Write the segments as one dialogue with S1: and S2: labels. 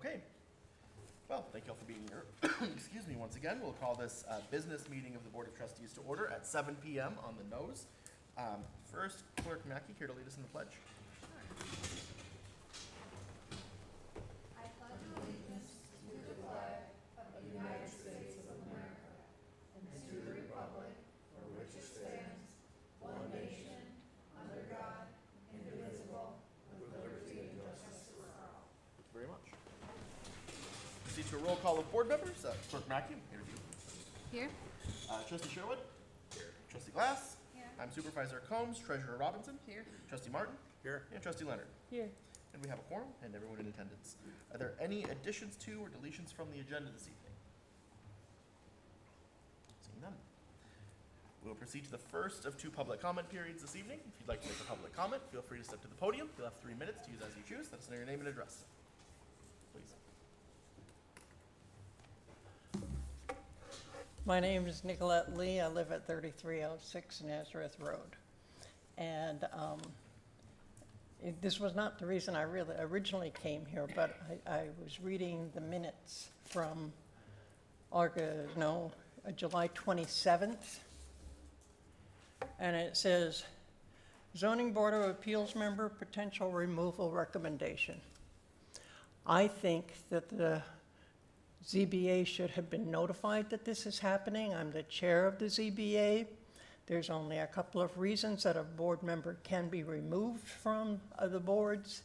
S1: Okay. Well, thank you all for being here. Excuse me once again. We'll call this business meeting of the Board of Trustees to order at 7 p.m. on the nose. First, Clerk Mackey, here to lead us in the pledge.
S2: I pledge allegiance to the flag of the United States of America and to the republic for which it stands, one nation, under God, indivisible, with liberty and justice for all.
S1: Thank you very much. Proceed to a roll call of board members. Clerk Mackey, here with you.
S2: Here.
S1: Trustee Sherwood. Here. Trustee Glass.
S2: Here.
S1: I'm Supervisor Combs. Treasurer Robinson.
S2: Here.
S1: Trustee Martin.
S3: Here.
S1: And Trustee Leonard.
S2: Here.
S1: And we have a quorum and everyone in attendance. Are there any additions to or deletions from the agenda this evening? Seeing none. We'll proceed to the first of two public comment periods this evening. If you'd like to make a public comment, feel free to step to the podium. You'll have 3 minutes to use as you choose. Let us know your name and address. Please.
S4: My name is Nicolette Lee. I live at 3306 Nazareth Road. And this was not the reason I really originally came here, but I was reading the minutes from July 27th. And it says, Zoning Board of Appeals member, potential removal recommendation. I think that the ZBA should have been notified that this is happening. I'm the chair of the ZBA. There's only a couple of reasons that a board member can be removed from the boards,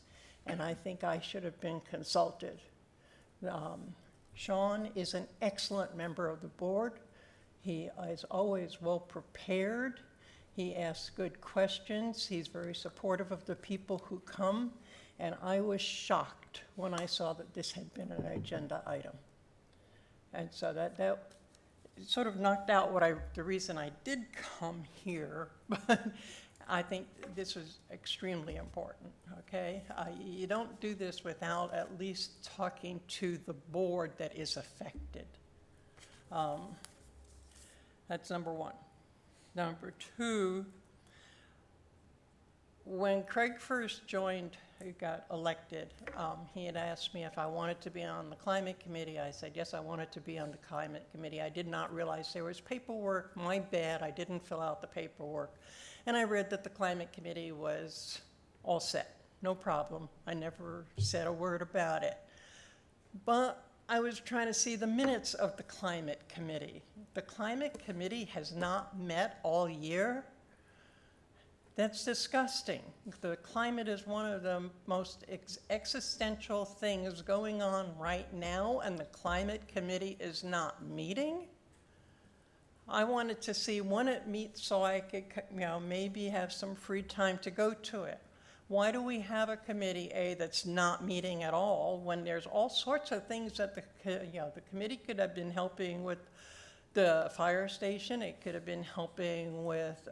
S4: and I think I should have been consulted. Sean is an excellent member of the board. He is always well prepared. He asks good questions. He's very supportive of the people who come, and I was shocked when I saw that this had been an agenda item. And so that sort of knocked out the reason I did come here, but I think this was extremely important, okay? You don't do this without at least talking to the board that is affected. That's number one. Number two, when Craig first joined, he got elected, he had asked me if I wanted to be on the climate committee. I said, yes, I wanted to be on the climate committee. I did not realize there was paperwork. My bad, I didn't fill out the paperwork. And I read that the climate committee was all set, no problem. I never said a word about it. But I was trying to see the minutes of the climate committee. The climate committee has not met all year. That's disgusting. The climate is one of the most existential things going on right now, and the climate committee is not meeting. I wanted to see when it meets so I could, maybe have some free time to go to it. Why do we have a committee, A, that's not meeting at all, when there's all sorts of things that the committee could have been helping with? The fire station, it could have been helping with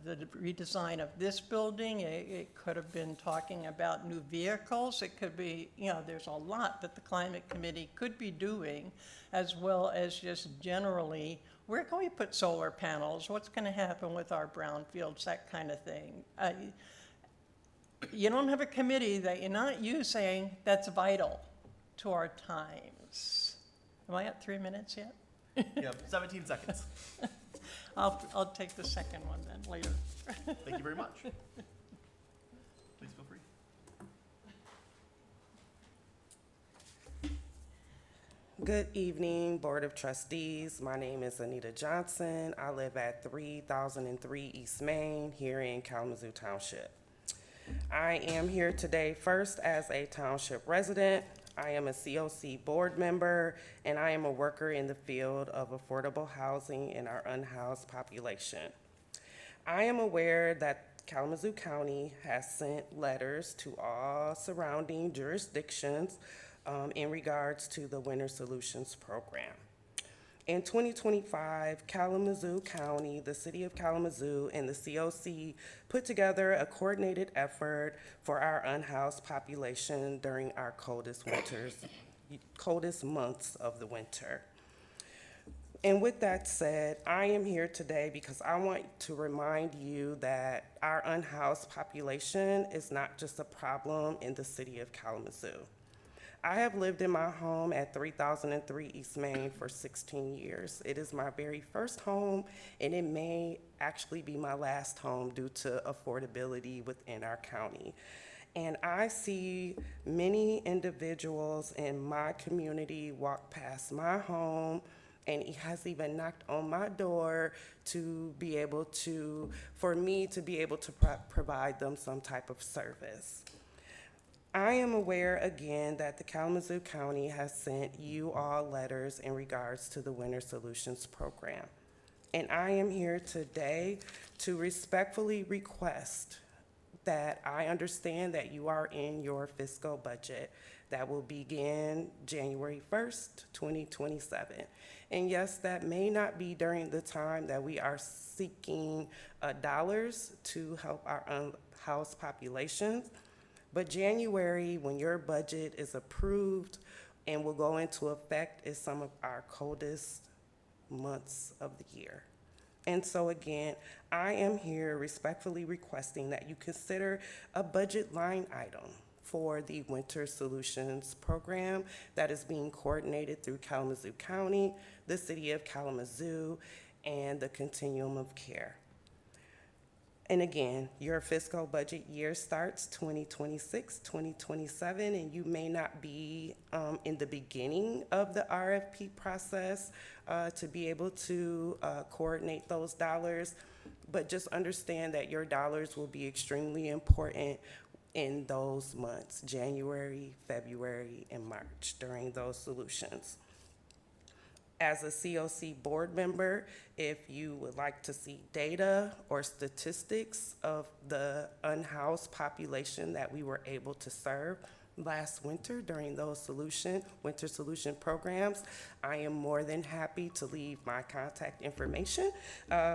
S4: the redesign of this building. It could have been talking about new vehicles. It could be, there's a lot that the climate committee could be doing, as well as just generally, where can we put solar panels? What's going to happen with our brownfields, that kind of thing. You don't have a committee that you're not using that's vital to our times. Am I at 3 minutes yet?
S1: You have 17 seconds.
S4: I'll take the second one then later.
S1: Thank you very much. Please feel free.
S5: Good evening, Board of Trustees. My name is Anita Johnson. I live at 3003 East Main here in Kalamazoo Township. I am here today first as a township resident. I am a COC board member, and I am a worker in the field of affordable housing in our unhoused population. I am aware that Kalamazoo County has sent letters to all surrounding jurisdictions in regards to the Winter Solutions Program. In 2025, Kalamazoo County, the City of Kalamazoo, and the COC put together a coordinated effort for our unhoused population during our coldest months of the winter. And with that said, I am here today because I want to remind you that our unhoused population is not just a problem in the City of Kalamazoo. I have lived in my home at 3003 East Main for 16 years. It is my very first home, and it may actually be my last home due to affordability within our county. And I see many individuals in my community walk past my home, and he has even knocked on my door to be able to, for me to be able to provide them some type of service. I am aware again that the Kalamazoo County has sent you all letters in regards to the Winter Solutions Program. And I am here today to respectfully request that I understand that you are in your fiscal budget that will begin January 1st, 2027. And yes, that may not be during the time that we are seeking dollars to help our unhoused populations. But January, when your budget is approved and will go into effect, is some of our coldest months of the year. And so again, I am here respectfully requesting that you consider a budget line item for the Winter Solutions Program that is being coordinated through Kalamazoo County, the City of Kalamazoo, and the Continuum of Care. And again, your fiscal budget year starts 2026, 2027, and you may not be in the beginning of the RFP process to be able to coordinate those dollars, but just understand that your dollars will be extremely important in those months, January, February, and March, during those solutions. As a COC board member, if you would like to see data or statistics of the unhoused population that we were able to serve last winter during those winter solution programs, I am more than happy to leave my contact information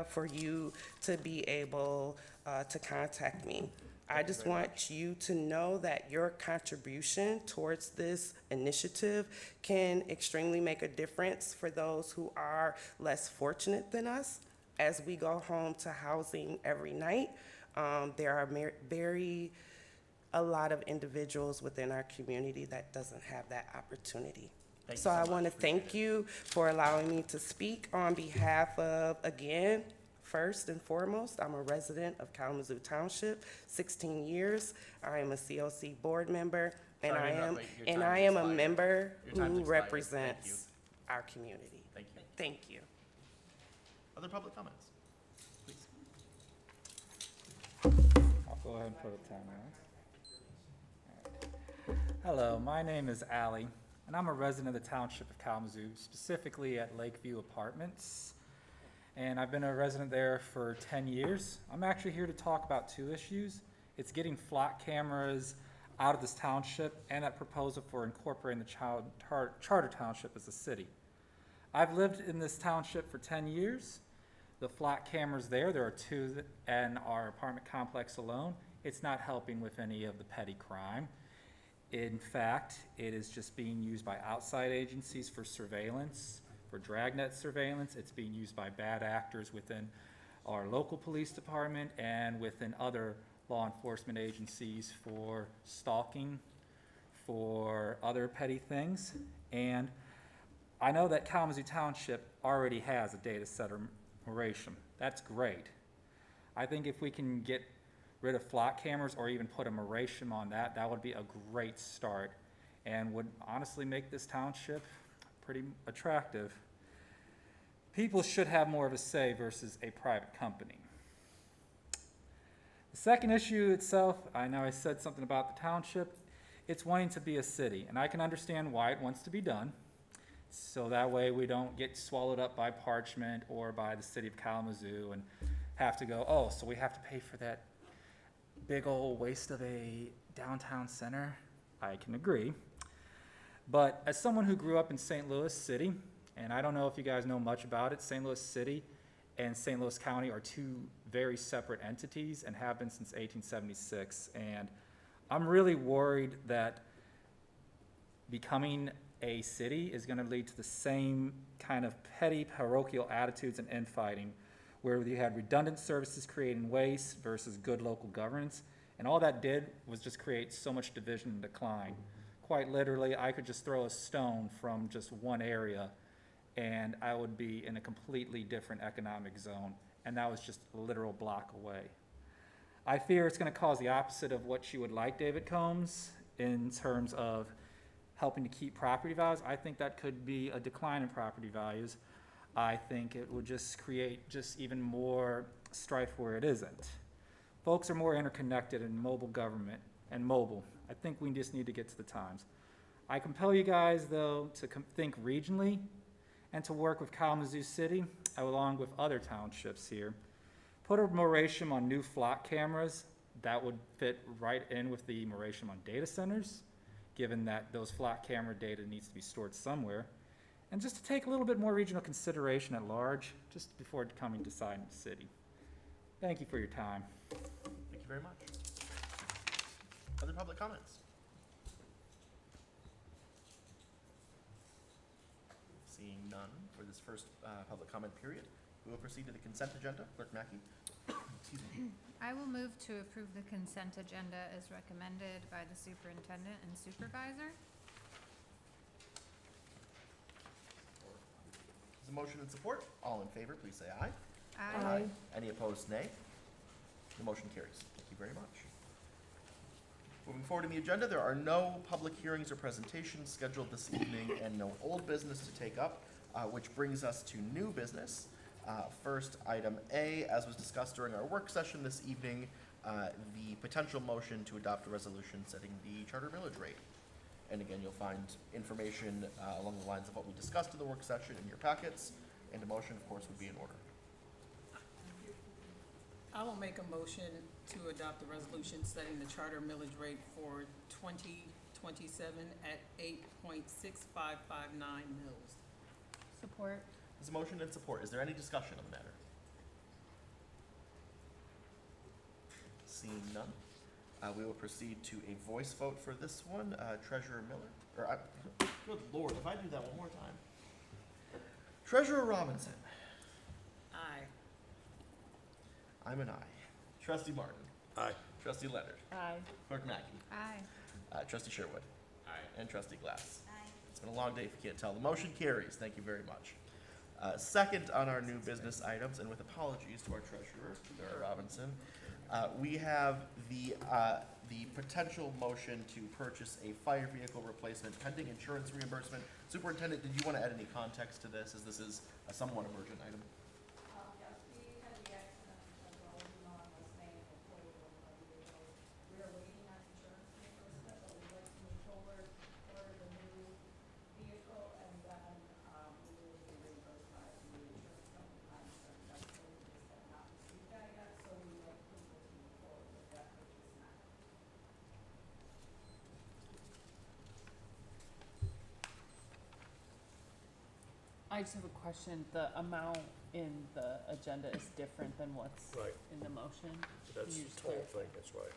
S5: for you to be able to contact me. I just want you to know that your contribution towards this initiative can extremely make a difference for those who are less fortunate than us. As we go home to housing every night, there are a lot of individuals within our community that doesn't have that opportunity. So I want to thank you for allowing me to speak on behalf of, again, first and foremost, I'm a resident of Kalamazoo Township, 16 years. I am a COC board member, and I am a member who represents our community.
S1: Thank you.
S5: Thank you.
S1: Other public comments? Please.
S3: I'll go ahead and put a timer on. Hello, my name is Allie, and I'm a resident of the Township of Kalamazoo, specifically at Lakeview Apartments. And I've been a resident there for 10 years. I'm actually here to talk about two issues. It's getting flat cameras out of this township and that proposal for incorporating the charter township as a city. I've lived in this township for 10 years. The flat cameras there are two in our apartment complex alone. It's not helping with any of the petty crime. In fact, it is just being used by outside agencies for surveillance, for dragnet surveillance. It's being used by bad actors within our local police department and within other law enforcement agencies for stalking, for other petty things. And I know that Kalamazoo Township already has a data center moration. That's great. I think if we can get rid of flat cameras or even put a moration on that, that would be a great start and would honestly make this township pretty attractive. People should have more of a say versus a private company. The second issue itself, I know I said something about the township, it's wanting to be a city, and I can understand why it wants to be done, so that way we don't get swallowed up by Parchment or by the city of Kalamazoo and have to go, oh, so we have to pay for that big old waste of a downtown center. I can agree. But as someone who grew up in St. Louis City, and I don't know if you guys know much about it, St. Louis City and St. Louis County are two very separate entities and have been since 1876. And I'm really worried that becoming a city is going to lead to the same kind of petty parochial attitudes and infighting, where you had redundant services creating waste versus good local governance. And all that did was just create so much division and decline. quite literally, I could just throw a stone from just one area and I would be in a completely different economic zone, and that was just a literal block away. I fear it's gonna cause the opposite of what you would like, David Combs, in terms of helping to keep property values. I think that could be a decline in property values. I think it would just create just even more strife where it isn't. Folks are more interconnected in mobile government and mobile. I think we just need to get to the times. I compel you guys, though, to think regionally and to work with Kalamazoo City, along with other townships here. Put a moratorium on new flock cameras. That would fit right in with the moratorium on data centers, given that those flock camera data needs to be stored somewhere. And just to take a little bit more regional consideration at large, just before coming to decide in the city. Thank you for your time.
S1: Thank you very much. Other public comments? Seeing none for this first public comment period, we will proceed to the consent agenda. Clerk Mackey. Excuse me.
S2: I will move to approve the consent agenda as recommended by the superintendent and supervisor.
S1: There's a motion and support. All in favor, please say aye.
S2: Aye.
S1: Any opposed, nay. The motion carries. Thank you very much. Moving forward in the agenda, there are no public hearings or presentations scheduled this evening and no old business to take up, which brings us to new business. First, item A, as was discussed during our work session this evening, the potential motion to adopt a resolution setting the charter millage rate. And again, you'll find information along the lines of what we discussed in the work session in your packets, and a motion, of course, would be in order.
S6: I will make a motion to adopt the resolution setting the charter millage rate for 2027 at 8.6559 mils.
S2: Support.
S1: There's a motion and support. Is there any discussion on the matter? Seeing none, we will proceed to a voice vote for this one. Treasurer Miller, good Lord, if I do that one more time. Treasurer Robinson.
S6: Aye.
S1: I'm an aye. Trustee Martin.
S7: Aye.
S1: Trustee Leonard.
S6: Aye.
S1: Clerk Mackey.
S2: Aye.
S1: Trustee Sherwood.
S7: Aye.
S1: And Trustee Glass.
S2: Aye.
S1: It's been a long day if you can't tell. The motion carries. Thank you very much. Second on our new business items, and with apologies to our treasurer, Treasurer Robinson, we have the potential motion to purchase a fire vehicle replacement pending insurance reimbursement. Superintendent, did you want to add any context to this, as this is a somewhat emergent item?
S8: Yes, we had the accident as well, you know, on Mustang and totaled one of the vehicles. We are waiting on insurance reimbursement, but we'd like to move forward, order the new vehicle, and then, we will be reimbursed by the insurance company. I'm certain that's what we just have not received that yet, so we would like people to move forward with that purchase now.
S9: I just have a question. The amount in the agenda is different than what's
S7: Right.
S9: in the motion?
S7: That's
S9: Can you
S7: the
S9: just
S7: whole
S9: clarify?
S7: thing, that's right.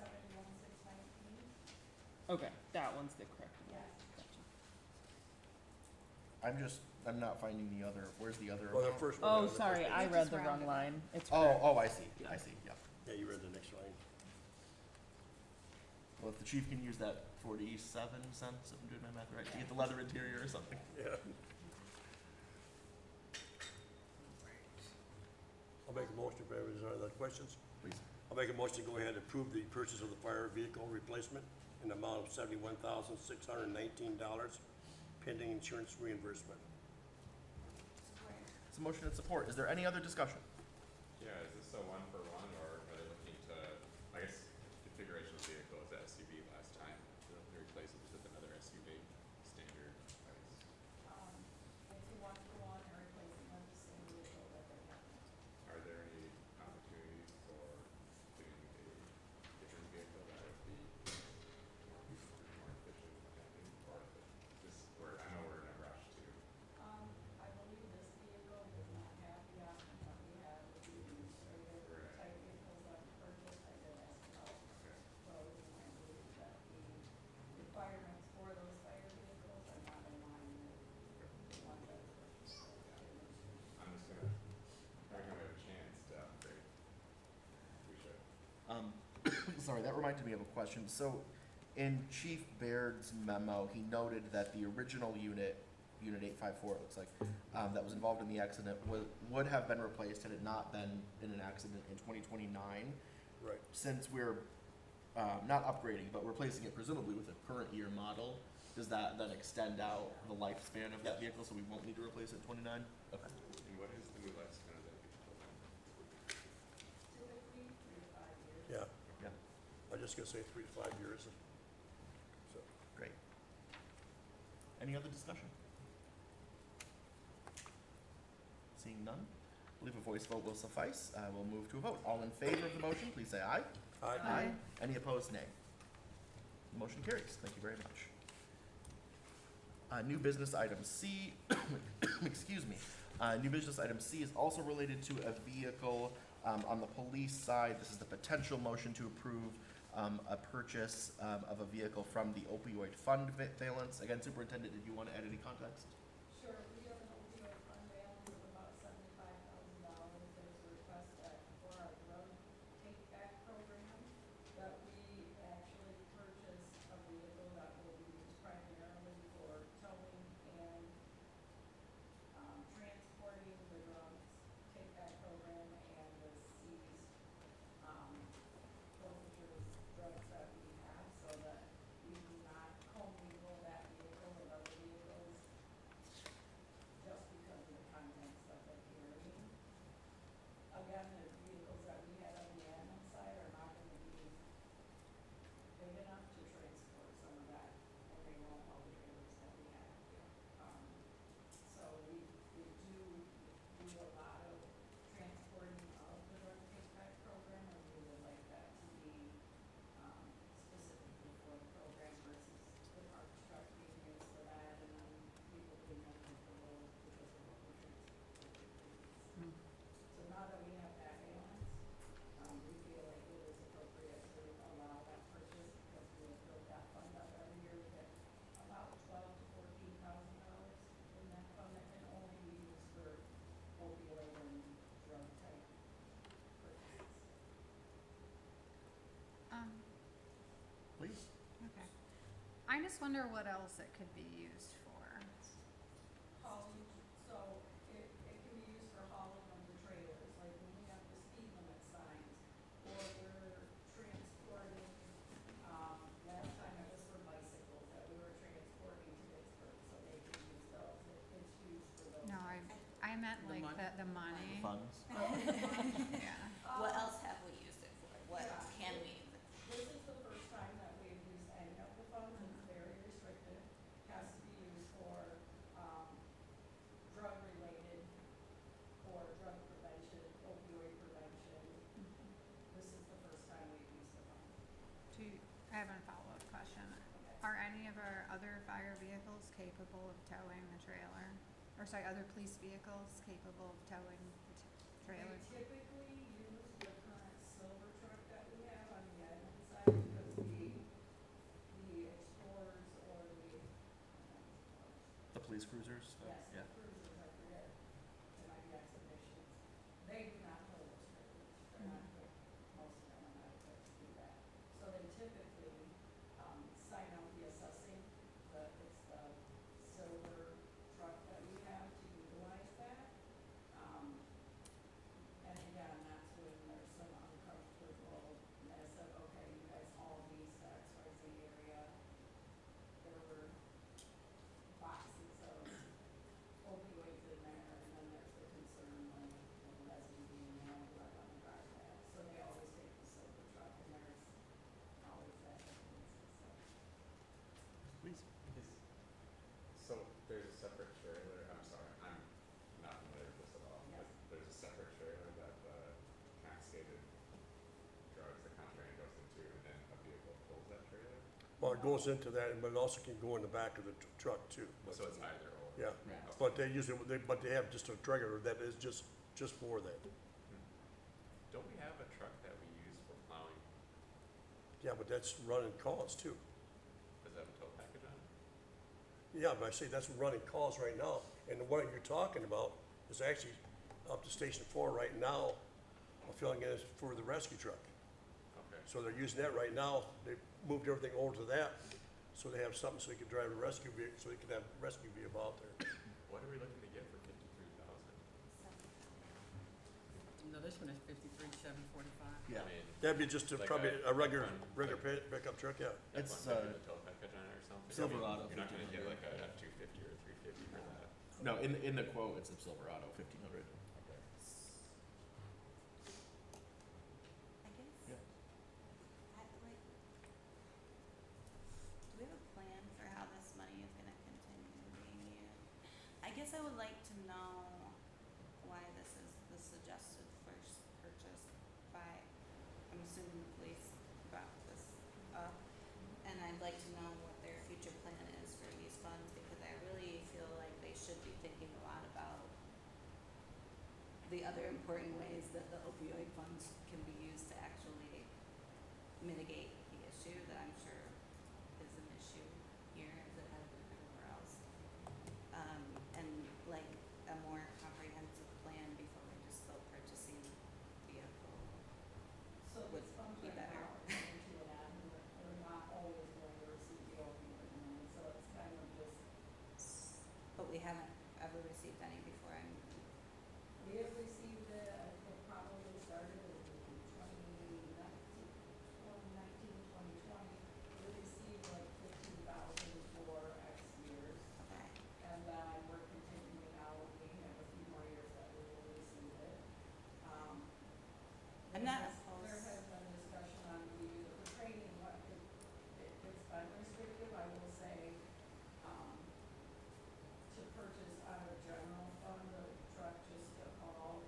S8: 71619,
S9: Okay, that one's the correct one.
S8: yes.
S9: Gotcha.
S1: I'm not finding the other, where's the other?
S7: Well, the
S1: amount?
S7: first one.
S9: Oh,
S7: on the
S9: sorry,
S7: first
S9: I
S7: page.
S9: read
S2: just
S9: the wrong
S2: rounded up.
S9: line. It's
S1: Oh,
S9: correct.
S1: I see,
S9: Yeah.
S1: I see, yeah.
S7: Yeah, you read the next line.
S1: Well, if the chief can use that 47 cents, if I'm doing my math right, to get the leather interior or something.
S7: Yeah. I'll make a motion if there's any other questions.
S1: Please.
S7: I'll make a motion to go ahead and approve the purchase of the fire vehicle replacement in the amount of $71,619 pending insurance reimbursement.
S1: It's a motion and support. Is there any other discussion?
S10: Yeah, is this a one for one, or are they looking to, I guess, configuration of the vehicle is SUV last time, they're looking to replace it with another SUV, standard price.
S8: It's a one-for-one, and replacing with the same vehicle that they have now.
S10: Are there any opportunities for getting a different vehicle that would be more efficient, depending, or this, I know we're in a rush to,
S8: I believe this vehicle does not have the option that we have with the administrative type vehicles that we purchased. I did ask about
S10: okay,
S8: those, and I believe that the requirements for those fire vehicles are not in line with the ones that we purchased.
S10: I'm just gonna, every time we have a chance to upgrade, we should.
S1: Sorry, that reminded me of a question. So, in Chief Baird's memo, he noted that the original unit 854, it looks like, that was involved in the accident would have been replaced had it not been in an accident in 2029.
S7: Right.
S1: Since we're not upgrading, but replacing it presumably with a current year model, does that then extend out the lifespan of that vehicle, so we won't need to replace it in 29? Okay.
S10: And what is the new lifespan of that vehicle?
S8: Typically, 3 to 5 years.
S7: Yeah,
S1: Yeah,
S7: I was just gonna say 3 to 5 years. So,
S1: great. Any other discussion? Seeing none, I believe a voice vote will suffice. We'll move to a vote. All in favor of the motion, please say aye.
S7: aye.
S1: Any opposed, nay. The motion carries. Thank you very much. New business item C, excuse me. New business item C is also related to a vehicle on the police side. This is the potential motion to approve a purchase of a vehicle from the opioid fund valence. Again, Superintendent, did you want to add any context?
S8: Sure, we have an opioid fund balance of about $75,000. There's a request for our drug take-back program that we actually purchase a vehicle that will be used primarily for towing and transporting the drugs take-back program and the seized forfeitures drugs that we have, so that we do not commingle that vehicle with other vehicles just because of the contents that they're carrying. Again, the vehicles that we had on the admin side are not gonna be big enough to transport some of that, and they won't haul the trailers that we have. So we do a lot of transporting of the drug take-back program, and we would like that to be specifically for the program versus the park truck being used for that, and then people being uncomfortable because of what we're transporting. So now that we have that balance, we feel like it is appropriate to allow that purchase, because we have built that fund up every year. We get about $12,000 to $14,000 in that fund that can only be used for opioid and drug type purchases.
S1: Please.
S2: Okay. I just wonder what else it could be used for.
S8: Hauling, so it can be used for hauling of the trailers, like when we have the speed limit signs, or we're transporting, last time it was for bicycles that we were transporting to Pittsburgh, so they can use those. It's used for those.
S2: No, I meant
S6: The
S2: like
S6: money?
S2: the money.
S1: Funds.
S2: Yeah.
S11: What else have we used it for? What
S8: Yeah.
S11: can we use it for?
S8: This is the first time that we've used any of the funds. It's very restricted. Has to be used for, drug-related, or drug prevention, opioid prevention. This is the first time we've used the fund.
S2: I have a follow-up question. Are any of our other fire vehicles capable of towing the trailer? Or sorry, other police vehicles capable of towing the trailer?
S8: We typically use the current silver truck that we have on the admin side, because the Explorers or
S1: The police cruisers?
S8: yes,
S1: Yeah.
S8: the cruisers, I forget, it might be Expeditions. They do not tow those trailers. They're not equipped, most of them are not equipped to do that. So they typically, sign out the assessing, it's the silver truck that we have to utilize that. And again, that's when there's some uncomfortableness of, okay, you guys haul these to XYZ area. There were boxes of opioids in there, and then there's the concern when the resident being nailed right on the guard path. So they always take the silver truck, and there's always that difference, so.
S1: Please.
S10: So there's a separate trailer, I'm sorry, I'm not familiar with this at all.
S8: Yes.
S10: But there's a separate trailer that confiscated drugs, the contraband goes into, and then a vehicle pulls that trailer?
S7: Well, it goes into that, but it also can go in the back of the truck too. But-
S10: So it's either or?
S7: Yeah,
S8: Yeah.
S7: but they usually, but they have just a trailer that is just for that.
S10: Don't we have a truck that we use for plowing?
S7: Yeah, but that's running calls too.
S10: Does that have a tow package on it?
S7: Yeah, but I say that's running calls right now, and the one you're talking about is actually up to Station 4 right now, filling in for the rescue truck.
S10: Okay.
S7: So they're using that right now. They moved everything over to that, so they have something so they can drive a rescue vehicle, so they can have a rescue vehicle out there.
S10: What are we looking to get for 53,000?
S6: No, this one is 53,745.
S1: Yeah,
S10: I mean,
S7: That'd be just
S10: Like
S7: probably
S10: a
S7: a regular
S10: pickup
S7: pickup truck, yeah.
S10: that
S1: It's,
S10: one could be the tow package on it or something.
S1: Silverado,
S10: You're not gonna get
S1: 1500.
S10: like a F-250 or a 350 for that.
S1: no, in the quote, it's a Silverado 1500.
S10: Okay.
S11: I guess.
S1: Yeah.
S11: Do we have a plan for how this money is gonna continue being used? I guess I would like to know why this is the suggested first purchase by, I'm assuming the police brought this up. And I'd like to know what their future plan is for these funds, because I really feel like they should be thinking a lot about the other important ways that the opioid funds can be used to actually mitigate the issue that I'm sure is an issue here as it has been everywhere else. And like a more comprehensive plan before we just go purchasing vehicle.
S8: So
S11: Would
S8: these funds
S11: be
S8: right
S11: better.
S8: now are going to an end, they're not always going to receive the opioid money, so it's kind of just,
S11: But we haven't ever received any before.
S8: we have received it, I think probably started in 2019, 2020. We received like 15,000 for X years,
S11: Okay.
S8: and then we're continuing now, we have a few more years that we will receive it.
S11: I'm
S8: There
S11: not
S8: has-
S11: opposed.
S8: There has been discussion on the training, what it's been restrictive, I will say, to purchase out of general fund, a truck just to haul,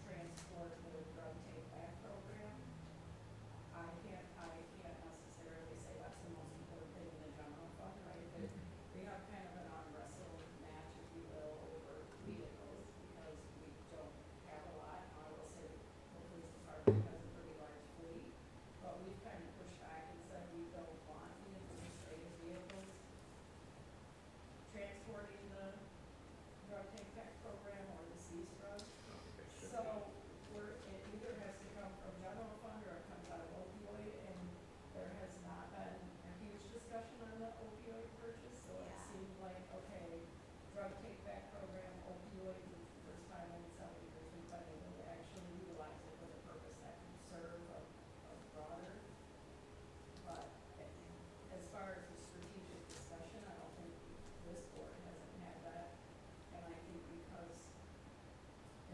S8: transport the drug take back program. I can't necessarily say that's the most important thing in the general fund, right? But we have kind of an arm wrestle match, if you will, over vehicles, because we don't have a lot. I will say the police department has a pretty large fleet, but we've kind of pushed back and said we don't want the administrative vehicles transporting the drug take back program or the seized drugs.
S10: I don't think they should be.
S8: So it either has to come from general fund or it comes out of opioid, and there has not been a huge discussion on the opioid purchase, so it
S11: Yeah.
S8: seemed like, okay, drug take back program, opioid, this is the first time in 7 years we've been able to actually utilize it for the purpose that can serve a broader. But as far as the strategic discussion, I don't think this board hasn't had that, and I think because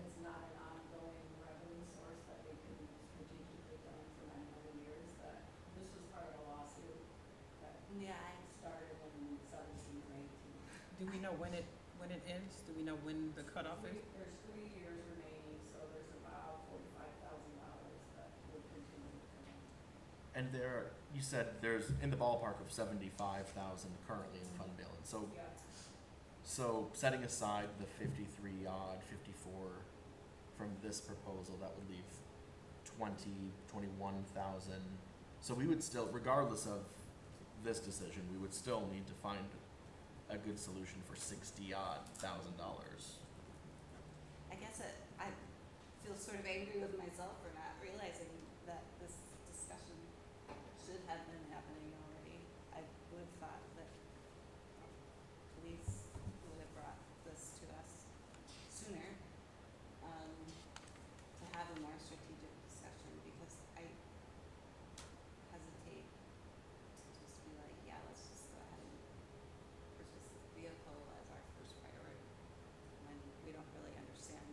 S8: it's not an ongoing revenue source that we can strategically done for many, many years, that this was part of a lawsuit that
S11: Yeah,
S8: started in 17 or 18.
S6: Do we know when it ends? Do we know when the cutoff is?
S8: There's 3 years remaining, so there's about $45,000 that would continue to come in.
S1: And there, you said there's in the ballpark of 75,000 currently in fund balance. So,
S8: Yeah,
S1: so setting aside the 53 odd, 54 from this proposal, that would leave 21,000. So we would still, regardless of this decision, we would still need to find a good solution for 60 odd thousand dollars.
S11: I guess I feel sort of angry with myself for not realizing that this discussion should have been happening already. I would have thought that police would have brought this to us sooner, to have a more strategic discussion, because I hesitate to just be like, yeah, let's just go ahead and purchase this vehicle as our first priority, when we don't really understand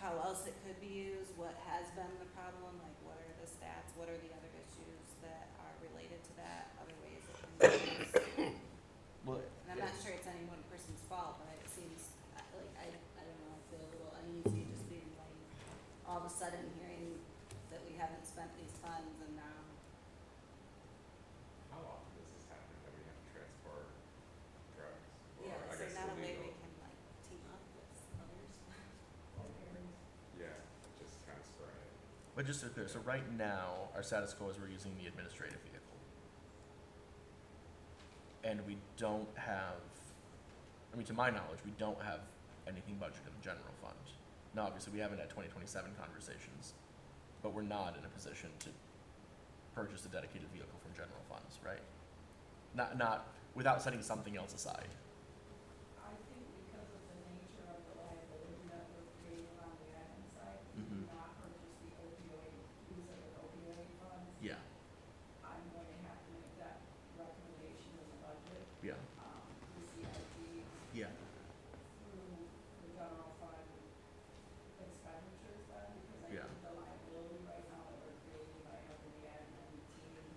S11: how else it could be used, what has been the problem, like what are the stats, what are the other issues that are related to that, other ways it can be used.
S1: Well,
S11: And I'm not sure it's any one person's fault, but it seems like, I don't know, I feel a little uneasy just being like, all of a sudden hearing that we haven't spent these funds and now,
S10: How often does this happen that we have to transport drugs? Or
S11: yeah,
S10: I
S11: is
S10: guess
S11: there not a way
S10: illegal?
S11: we can like team up with others?
S10: Yeah, just kind of sporadic.
S1: but just to be clear, so right now, our status quo is we're using the administrative vehicle. And we don't have, I mean, to my knowledge, we don't have anything budgeted in the general fund. Now, obviously, we haven't had 2027 conversations, but we're not in a position to purchase a dedicated vehicle from general funds, right? Not, without setting something else aside.
S8: I think because of the nature of the liability that we're creating on the admin side, we do
S1: Mhm.
S8: not purchase the opioid, use of the opioid funds.
S1: Yeah,
S8: I'm going to have to make that recommendation in the budget,
S1: yeah,
S8: the CIP,
S1: yeah,
S8: through the general fund expenditures then, because I
S1: Yeah.
S8: think the liability right now that we're creating by having the admin team,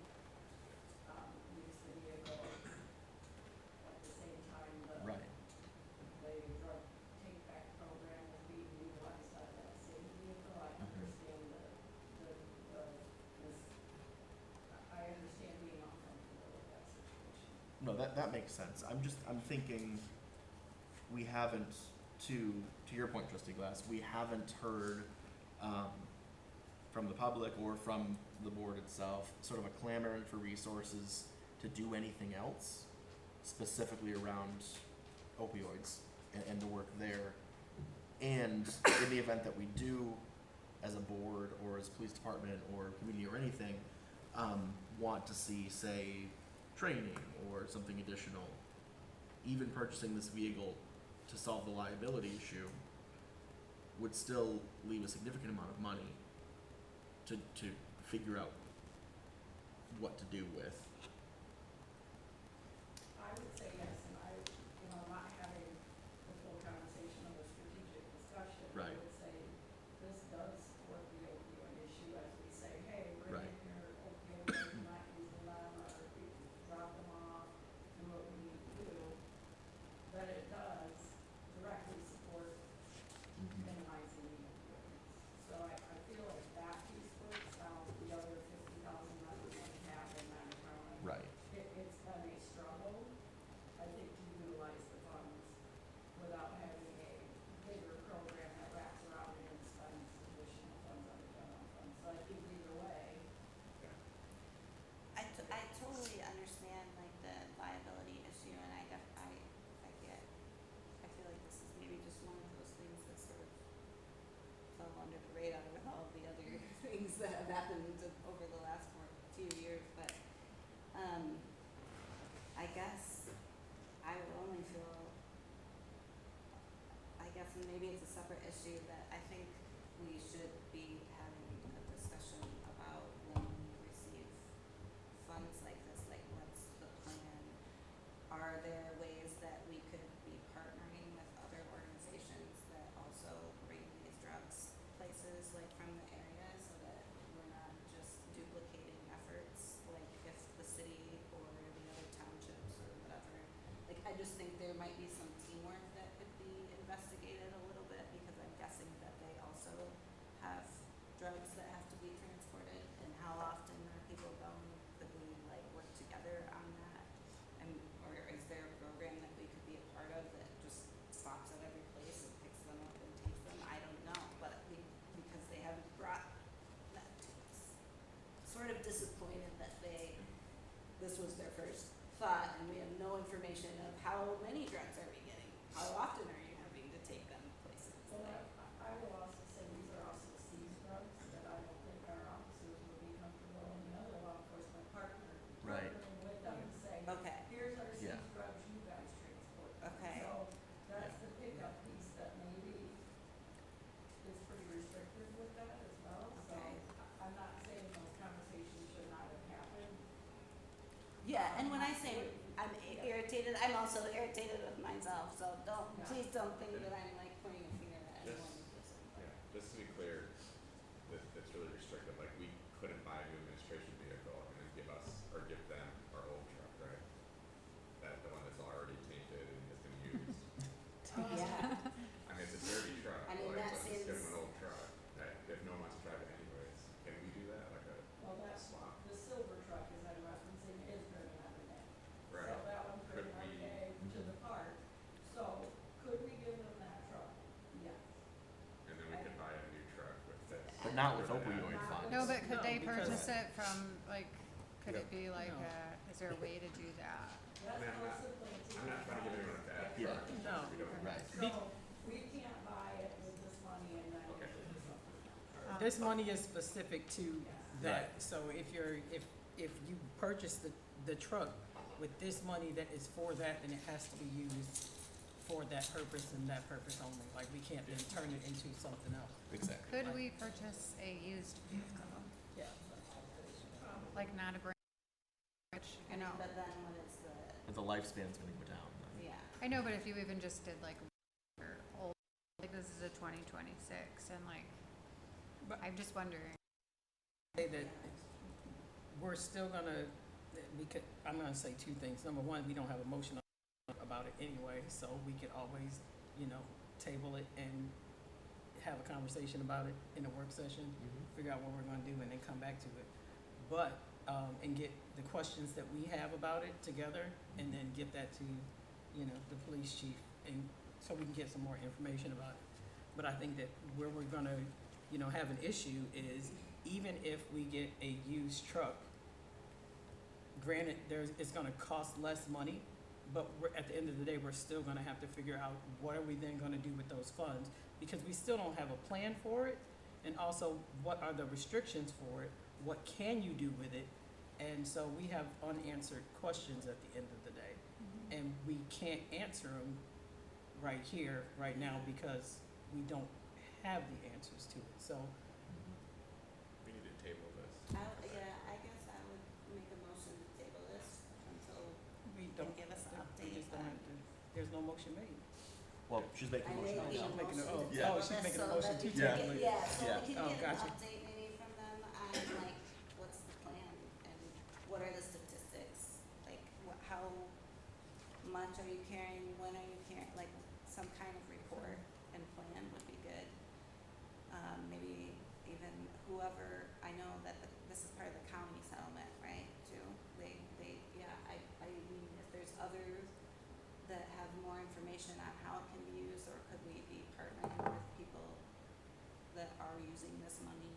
S8: use the vehicle at the same time
S1: right,
S8: the drug take-back program is being utilized on that same vehicle. I
S1: Mhm.
S8: understand I understand being uncomfortable with that situation.
S1: no, that makes sense. I'm thinking, we haven't, to your point, trustee Glass, we haven't heard, from the public or from the board itself, sort of a clamoring for resources to do anything else, specifically around opioids and the work there. And in the event that we do, as a board or as a police department or community or anything, want to see, say, training or something additional, even purchasing this vehicle to solve the liability issue would still leave a significant amount of money to figure out what to do with.
S8: I would say yes, and not having the full conversation of a strategic discussion.
S1: Right.
S8: I would say this does support the opioid issue as we say, hey, bring
S1: Right.
S8: in your opioids, you're not using them, or drop them off, do what we need to do. But it does directly support minimizing the opioids. So I feel like that piece works out, the other 50,000 that we might have in that account.
S1: Right.
S8: It's been a struggle, I think, to utilize the funds without having a bigger program that wraps around it and spends additional funds on the general fund. So I think either way,
S11: I totally understand like the liability issue, and I get, I feel like this is maybe just one of those things that sort of fell under the radar with all of the other things that have happened over the last few years, but, I guess I would only feel, and maybe it's a separate issue, that I think we should be having a discussion about when we receive funds like this, like what's the plan? Are there ways that we could be partnering with other organizations that also bring these drugs places, like from the area, so that we're not just duplicating efforts, like if the city or the other townships or whatever. Like, I just think there might be some teamwork that could be investigated a little bit, because I'm guessing that they also have drugs that have to be transported, and how often are people going? Could we like work together on that? And, or is there a program that we could be a part of that just stops at every place and picks them up and takes them? I don't know, but because they haven't brought that to us. Sort of disappointed that this was their first thought, and we have no information of how many drugs are we getting? How often are you having to take them places?
S8: well, I will also say these are also seized drugs that I don't think our officers would be comfortable, and another law enforcement partner.
S1: Right.
S8: Partnering with them to say,
S11: Okay,
S8: here's our
S1: Yeah.
S8: seized drugs, you guys transport them.
S11: Okay.
S8: So that's the pickup piece that maybe is pretty restrictive with that as well. So
S11: Okay.
S8: I'm not saying those conversations should not have happened.
S11: yeah, and when I say I'm irritated, I'm also irritated with myself, so please don't think that I'm like pointing a finger at
S10: Just-
S11: anyone person.
S10: Yeah, just to be clear, that's really restrictive, like, we couldn't buy a new administration vehicle and then give them our old truck, right? The one that's already tainted and has been used.
S11: Yeah,
S10: I mean, it's a dirty truck,
S11: I mean,
S10: like,
S11: that
S10: let's just give
S11: seems-
S10: them an old truck, that if no one wants to drive it anyways, can we do that, like a
S8: Well, that's,
S10: swap?
S8: the silver truck is I'm referencing is bringing every day.
S10: Right.
S8: So that one's
S10: Could
S8: bringing every
S10: we-
S8: day to the park. So could we give them that truck? Yes.
S10: And then we could buy a new truck with this.
S1: But not with
S10: for that.
S1: opioid funds.
S2: No, but could
S6: No,
S2: they
S6: because-
S2: purchase it from, like, could
S1: Yeah.
S2: it be like
S6: No.
S2: is there a way to do that?
S8: That's
S10: mean, I'm not-
S8: also planting.
S10: I'm not trying to give anyone a bad
S1: Yeah.
S10: truck,
S6: No.
S10: we don't.
S1: Right.
S8: So we can't buy it with this money and then
S10: Okay.
S8: use it for something else.
S6: this money is specific to that,
S1: Right.
S6: so if you purchase the truck with this money that is for that, then it has to be used for that purpose and that purpose only, like, we can't then turn it into something else.
S1: Exactly.
S2: Could we purchase a used vehicle?
S6: Yeah.
S2: Like not a brand, which,
S11: I
S2: you know,
S11: But then what is the,
S1: But the lifespan's gonna go down. Then.
S11: yeah,
S2: I know, but if you even just did like old, like this is a 2026 and like,
S6: But-
S2: I'm just wondering.
S6: Say that we're still gonna, because, I'm gonna say two things. Number one, we don't have a motion about it anyway, so we could always, table it and have a conversation about it in a work session, figure out what we're gonna do and then come back to it. But, and get the questions that we have about it together and then get that to, the police chief and so we can get some more information about it. But I think that where we're gonna, have an issue is even if we get a used truck, granted, it's gonna cost less money, but at the end of the day, we're still gonna have to figure out what are we then gonna do with those funds? Because we still don't have a plan for it, and also what are the restrictions for it? What can you do with it? And so we have unanswered questions at the end of the day. And we can't answer them right here, right now, because we don't have the answers to it, so.
S10: We need to table this.
S11: I guess I would make a motion to table this until
S6: We
S11: you
S6: don't,
S11: can give us an
S6: we
S11: update.
S6: just don't have to, there's no motion made.
S1: Well, she's making a
S11: I
S1: motion.
S11: made
S1: now.
S11: a
S6: She's making a-
S11: motion to
S1: Yeah.
S6: oh,
S11: table
S6: she's
S11: this
S6: making a
S11: so
S6: motion
S11: that
S6: to
S11: we can
S1: table
S11: get-
S6: it.
S11: Yeah, so
S1: Yeah.
S11: we can
S6: Oh,
S11: get
S6: gotcha.
S11: an update maybe from them on like, what's the plan and what are the statistics? Like, how much are you carrying, when are you carrying, like, some kind of report and plan would be good. Maybe even whoever, I know that this is part of the county settlement, right, too? I mean, if there's others that have more information on how it can be used, or could we be partnering with people that are using this money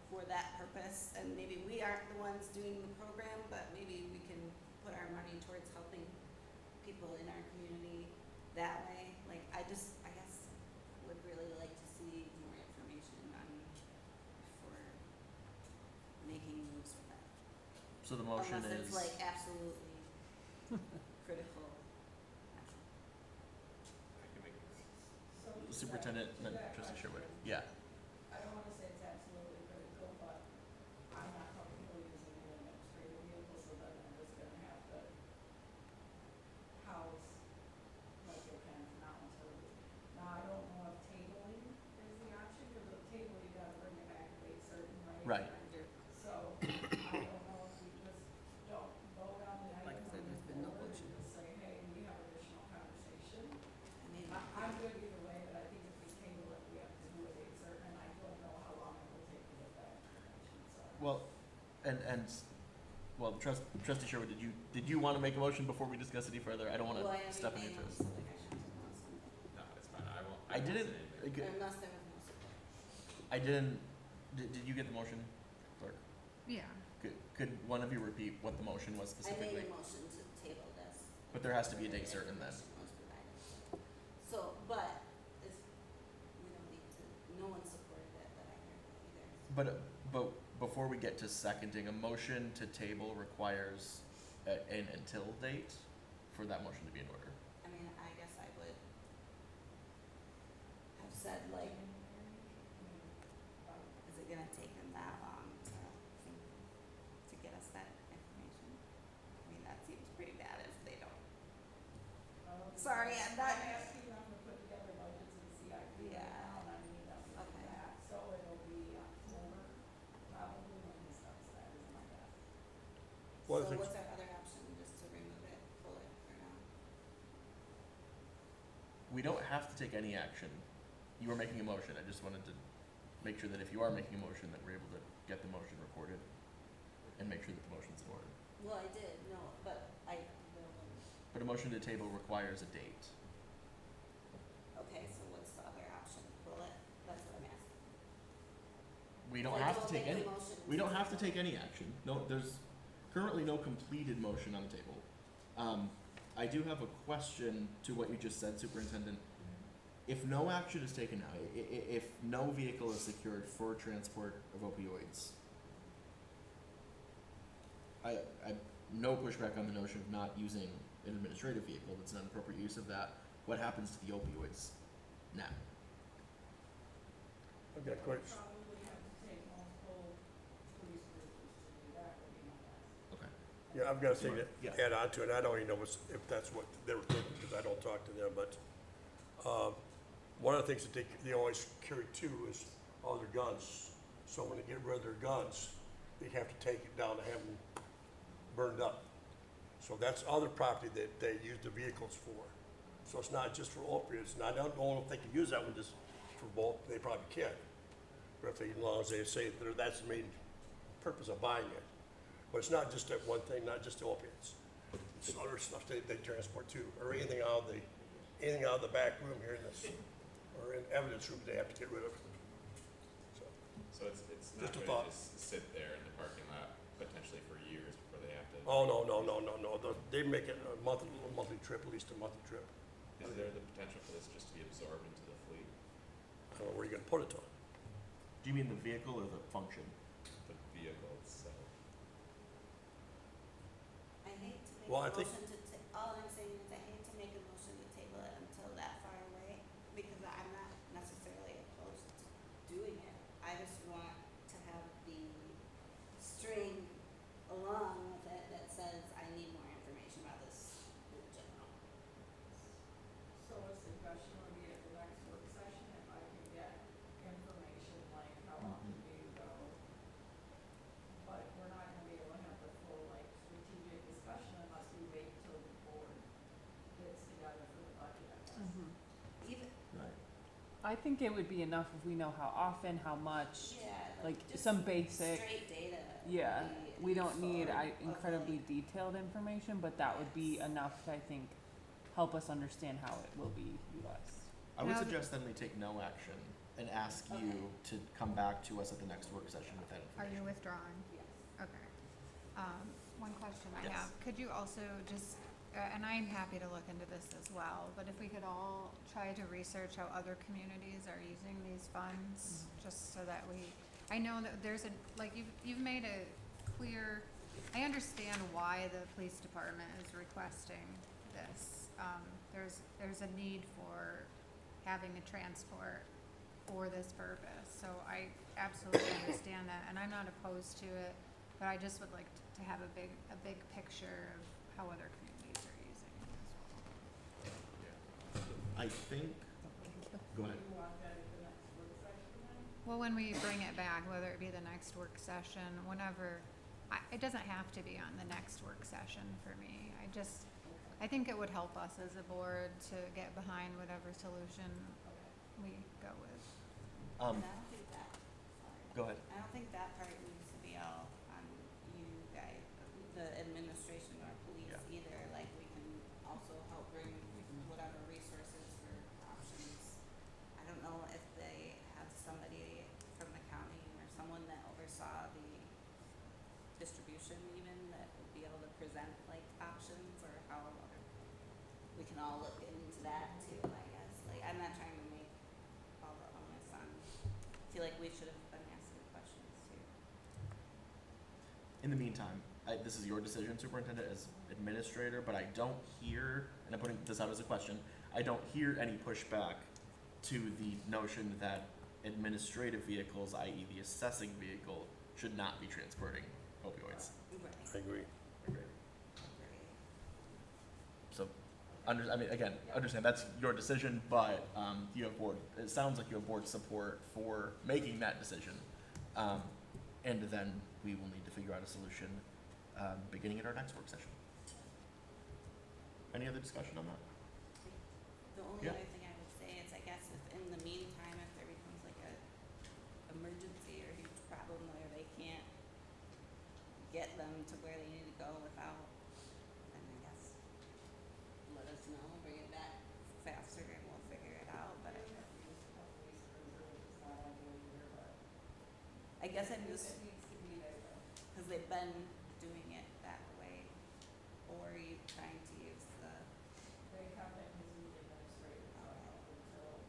S11: for that purpose? And maybe we aren't the ones doing the program, but maybe we can put our money towards helping people in our community that way. Like, I guess, would really like to see more information on, for making moves with that.
S1: So the motion
S11: Unless
S1: is.
S11: it's like absolutely critical.
S10: I can make this.
S1: Superintendent, then Trustee Sherwood. Yeah.
S8: I don't wanna say it's absolutely critical, but I'm not comfortable using an administrative vehicle, so then I'm just gonna have to house like your pen from now until we. Now, I don't know if tabling is the option, cause with table, you gotta bring it back a date certain, right?
S1: Right.
S8: So, I don't know if we just don't vote on the
S6: Like I
S8: item
S6: said,
S8: or
S6: there's
S8: move
S6: been no
S8: forward
S6: motion.
S8: and just say, hey, we have additional conversation.
S11: I mean,
S8: I'm good either way, but I think if we table it, we have to do a date certain, and I don't know how long it will take to get that information, so.
S1: Well, well, Trustee Sherwood, did you want to make a motion before we discuss any further? I don't want to
S11: well, I
S1: step on
S11: mean,
S1: your
S11: maybe
S1: toes.
S11: like I should know something,
S10: No, it's fine. I won't.
S1: I
S10: won't
S1: didn't.
S10: say anything.
S11: unless there was no support.
S1: I didn't. Did you get the motion, clerk?
S2: Yeah.
S1: Could one of you repeat what the motion was
S11: I
S1: specifically?
S11: made a motion to table this.
S1: But there has to be a date certain then.
S11: Information was provided. So, but if, we don't need to, no one supported it that I heard either.
S1: But before we get to seconding, a motion to table requires an until date for that motion to be in order.
S11: I mean, I guess I would have said like, is it gonna take them that long to get us that information? I mean, that seems pretty bad if they don't. Sorry, I'm not.
S8: I'm asking them to put together budgets and CIP right
S11: Yeah.
S8: now, and I need them to do
S11: Okay.
S8: that, so it'll be October, probably when he starts, that is my guess.
S7: Well,
S11: So
S7: if it's-
S11: what's our other option, just to remove it, pull it, or no?
S1: We don't have to take any action. You are making a motion. I just wanted to make sure that if you are making a motion, that we're able to get the motion recorded and make sure that the motion's in order.
S11: Well, I did, no, but
S1: But a motion to table requires a date.
S11: okay, so what's the other option, pull it, that's what I'm asking.
S1: We don't
S11: Like,
S1: have to
S11: don't
S1: take
S11: make
S1: any.
S11: a motion
S1: We don't have to
S11: table.
S1: take any action. No, there's currently no completed motion on the table. I do have a question to what you just said, Superintendent. if no action is taken now, if no vehicle is secured for transport of opioids, I no pushback on the notion of not using an administrative vehicle. That's an inappropriate use of that. What happens to the opioids now?
S7: I've got a question.
S8: Probably have to take multiple police cruisers to do that, would be my guess.
S1: Okay.
S7: Yeah, I've got a thing to
S1: Yeah.
S7: add on to it. I don't even know if that's what they were thinking, because I don't talk to them, but, one of the things that they always carry too is all their guns. So when they get rid of their guns, they have to take it down to have them burned up. So that's other property that they use the vehicles for. So it's not just for opiates, and I don't know if they can use that one just for both, they probably can. But if they, as long as they say that's the main purpose of buying it. But it's not just that one thing, not just the opiates. It's other stuff they transport too, or anything out of the back room here in this, or in evidence room they have to get rid of.
S10: So it's not
S7: Just a
S10: gonna
S7: thought.
S10: just sit there in the parking lot potentially for years before they have to.
S7: Oh, no. They make it a monthly trip, at least a monthly trip.
S10: Is there the potential for this just to be absorbed into the fleet,
S7: I don't know where you're gonna put it on.
S1: Do you mean the vehicle or the function?
S10: the vehicle itself?
S11: I hate to make
S7: Well,
S11: a
S7: I think-
S11: motion to all I'm saying is I hate to make a motion to table it until that far away, because I'm not necessarily opposed to doing it. I just want to have the string along with it that says I need more information about this in general.
S8: So a suggestion would be at the next work session, if I could get information like how often do you go? But we're not gonna be able to have the full like strategic discussion unless we wait till the board gets together for the budget, I guess.
S11: Even,
S1: Right.
S9: I think it would be enough if we know how often, how much,
S11: yeah,
S9: like
S11: just
S9: some basic.
S11: straight data.
S9: Yeah,
S11: would be
S9: we don't need
S11: useful of,
S9: incredibly
S11: like,
S9: detailed information, but that would be
S11: Yes.
S9: enough to, I think, help us understand how it will be utilized.
S1: I would
S2: Now-
S1: suggest then we take no action and ask you to come back to us at the next work session with that
S2: Are
S1: information.
S2: you withdrawing?
S11: Yes.
S2: Okay. One question I
S1: Yes.
S2: have, could you also just, and I'm happy to look into this as well, but if we could all try to research how other communities are using these funds, just so that I know that there's you've made a clear, I understand why the police department is requesting this. There's a need for having a transport for this purpose, so I absolutely understand that, and I'm not opposed to it, but I just would like to have a big picture of how other communities are using it as well.
S1: I think, go ahead.
S8: You want that at the next work session then?
S2: Well, when we bring it back, whether it be the next work session, whenever, it doesn't have to be on the next work session for me. I think it would help us as a board to get behind whatever solution we go with.
S11: And I don't think that, sorry.
S1: Go ahead.
S11: I don't think that part needs to be all on you guys, the administration or police
S1: Yeah.
S11: either. Like, we can also help bring whatever resources or options. I don't know if they have somebody from the county or someone that oversaw the distribution even that would be able to present like options, or how we can all look into that too, I guess. Like, I'm not trying to make all the onus on, I feel like we should have been asking questions too.
S1: In the meantime, this is your decision, Superintendent, as administrator, but I don't hear, and I'm putting this out as a question, I don't hear any pushback to the notion that administrative vehicles, i.e. the assessing vehicle, should not be transporting opioids.
S11: Right,
S7: I agree.
S11: right.
S1: So, understand that's your decision, but you have board, it sounds like you have board support for making that decision. And then we will need to figure out a solution beginning at our next work session. Any other discussion on that?
S11: The only
S1: Yeah.
S11: other thing I would say is, I guess, if in the meantime, if there becomes like a emergency or huge problem where they can't get them to where they need to go without, then I guess let us know, bring it back faster and we'll figure it out, but I guess I'm just,
S8: It needs to be there though.
S11: cause they've been doing it that way, or are you trying to use the,
S8: They haven't used the administrative file until,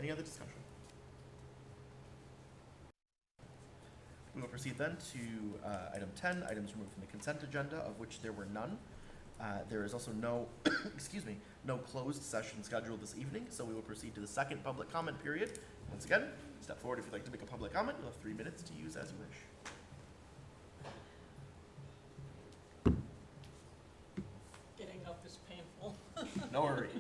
S1: Any other discussion? We will proceed then to item 10, items removed from the consent agenda, of which there were none. There is also no, excuse me, no closed session scheduled this evening, so we will proceed to the second public comment period. Once again, step forward if you'd like to make a public comment. You'll have 3 minutes to use as you wish.
S4: Getting up is painful.
S1: No hurry.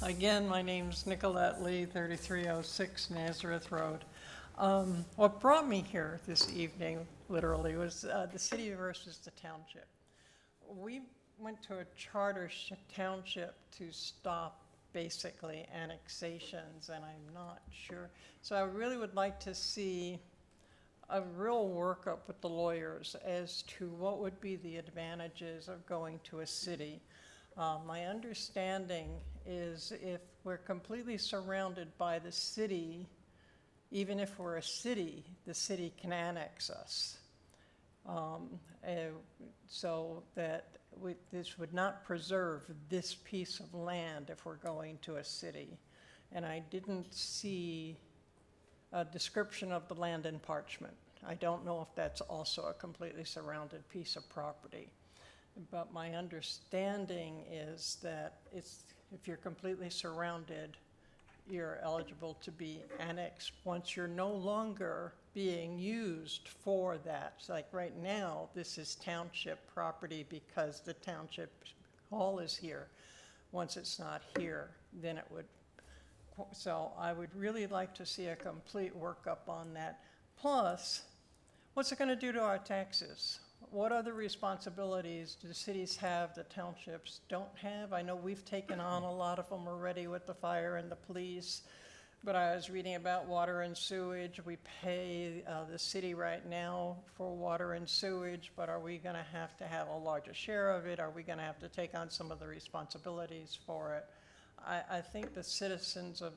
S4: Again, my name's Nicolette Lee, 3306 Nazareth Road. What brought me here this evening, literally, was the city versus the township. We went to a charter township to stop basically annexations, and I'm not sure. So I really would like to see a real workup with the lawyers as to what would be the advantages of going to a city. My understanding is if we're completely surrounded by the city, even if we're a city, the city can annex us. So that this would not preserve this piece of land if we're going to a city. And I didn't see a description of the land in parchment. I don't know if that's also a completely surrounded piece of property. But my understanding is that if you're completely surrounded, you're eligible to be annexed once you're no longer being used for that. It's like right now, this is township property because the township hall is here. Once it's not here, then it would. So I would really like to see a complete workup on that. Plus, what's it going to do to our taxes? What other responsibilities do cities have that townships don't have? I know we've taken on a lot of them already with the fire and the police, but I was reading about water and sewage. We pay the city right now for water and sewage, but are we going to have a larger share of it? Are we going to have to take on some of the responsibilities for it? I think the citizens of